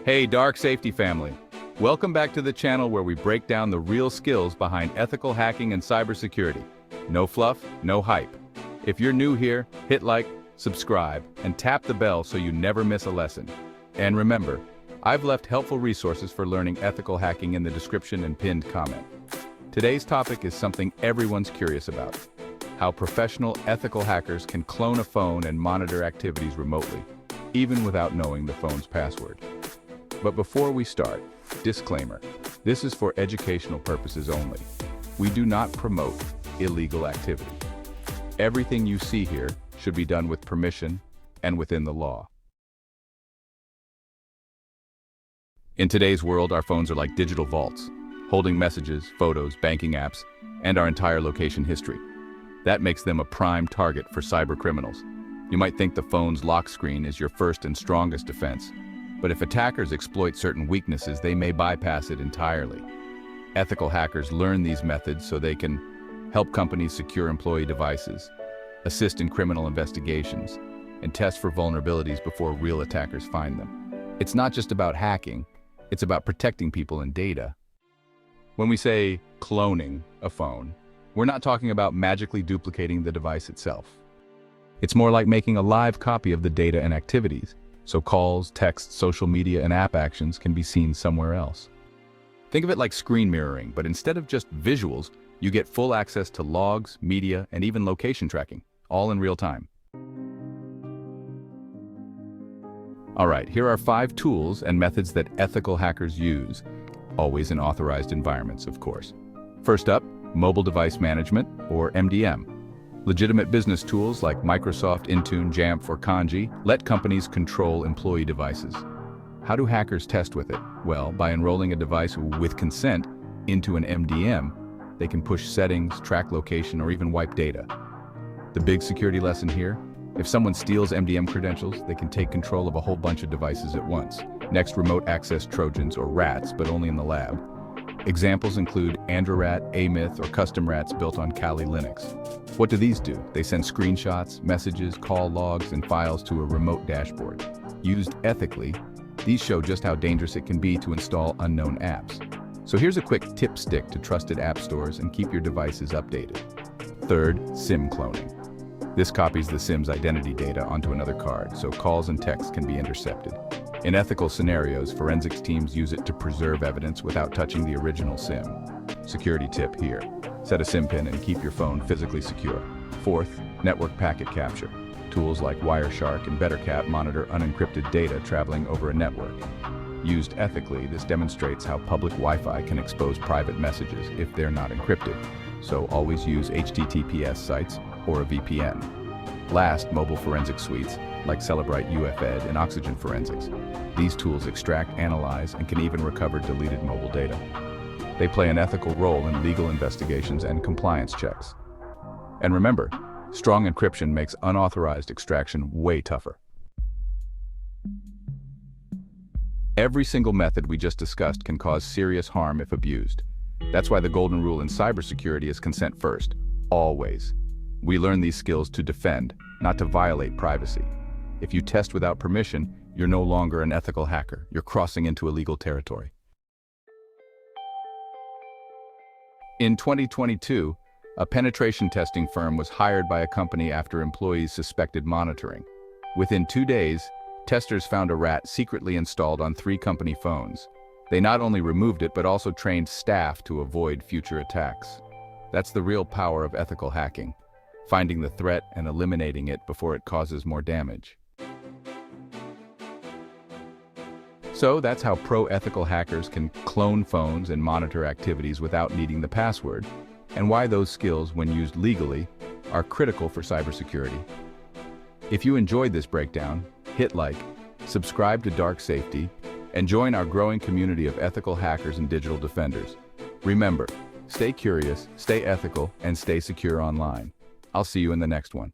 Hey, Dark Safety family. Welcome back to the channel where we break down the real skills behind ethical hacking and cybersecurity. No fluff, no hype. If you're new here, hit like, subscribe, and tap the bell so you never miss a lesson. And remember, I've left helpful resources for learning ethical hacking in the description and pinned comment. Today's topic is something everyone's curious about: how professional ethical hackers can clone a phone and monitor activities remotely, even without knowing the phone's password. But before we start, disclaimer, this is for educational purposes only. We do not promote illegal activity. Everything you see here should be done with permission and within the law. In today's world, our phones are like digital vaults, holding messages, photos, banking apps, and our entire location history. That makes them a prime target for cyber criminals. You might think the phone's lock screen is your first and strongest defense, but if attackers exploit certain weaknesses, they may bypass it entirely. Ethical hackers learn these methods so they can help companies secure employee devices, assist in criminal investigations, and test for vulnerabilities before real attackers find them. It's not just about hacking, it's about protecting people and data. When we say cloning a phone, we're not talking about magically duplicating the device itself. It's more like making a live copy of the data and activities, so calls, texts, social media, and app actions can be seen somewhere else. Think of it like screen mirroring, but instead of just visuals, you get full access to logs, media, and even location tracking, all in real time. All right, here are 5 tools and methods that ethical hackers use, always in authorized environments, of course. First up, mobile device management, or MDM. Legitimate business tools like Microsoft, Intune, Jamf, or Kanji let companies control employee devices. How do hackers test with it? Well, by enrolling a device with consent into an MDM, they can push settings, track location, or even wipe data. The big security lesson here: if someone steals MDM credentials, they can take control of a whole bunch of devices at once. Next, remote access Trojans, or rats, but only in the lab. Examples include AndroRat, AMyth, or custom rats built on Kali Linux. What do these do? They send screenshots, messages, call logs, and files to a remote dashboard. Used ethically, these show just how dangerous it can be to install unknown apps. So here's a quick tip stick to trusted app stores and keep your devices updated. Third, SIM cloning. This copies the SIM's identity data onto another card, so calls and texts can be intercepted. In ethical scenarios, forensics teams use it to preserve evidence without touching the original SIM. Security tip here: set a SIM pin and keep your phone physically secure. Fourth, network packet capture. Tools like Wireshark and BetterCat monitor unencrypted data traveling over a network. Used ethically, this demonstrates how public Wi-Fi can expose private messages if they're not encrypted. So always use HTTPS sites or a VPN. Last, mobile forensic suites like Celebrite UFED and Oxygen Forensics. These tools extract, analyze, and can even recover deleted mobile data. They play an ethical role in legal investigations and compliance checks. And remember, strong encryption makes unauthorized extraction way tougher. Every single method we just discussed can cause serious harm if abused. That's why the golden rule in cybersecurity is consent first, always. We learn these skills to defend, not to violate privacy. If you test without permission, you're no longer an ethical hacker. You're crossing into illegal territory. In 2022, a penetration testing firm was hired by a company after employees suspected monitoring. Within 2 days, testers found a rat secretly installed on 3 company phones. They not only removed it, but also trained staff to avoid future attacks. That's the real power of ethical hacking: finding the threat and eliminating it before it causes more damage. So that's how pro-ethical hackers can clone phones and monitor activities without needing the password, and why those skills, when used legally, are critical for cybersecurity. If you enjoyed this breakdown, hit like, subscribe to Dark Safety, and join our growing community of ethical hackers and digital defenders. Remember, stay curious, stay ethical, and stay secure online. I'll see you in the next one.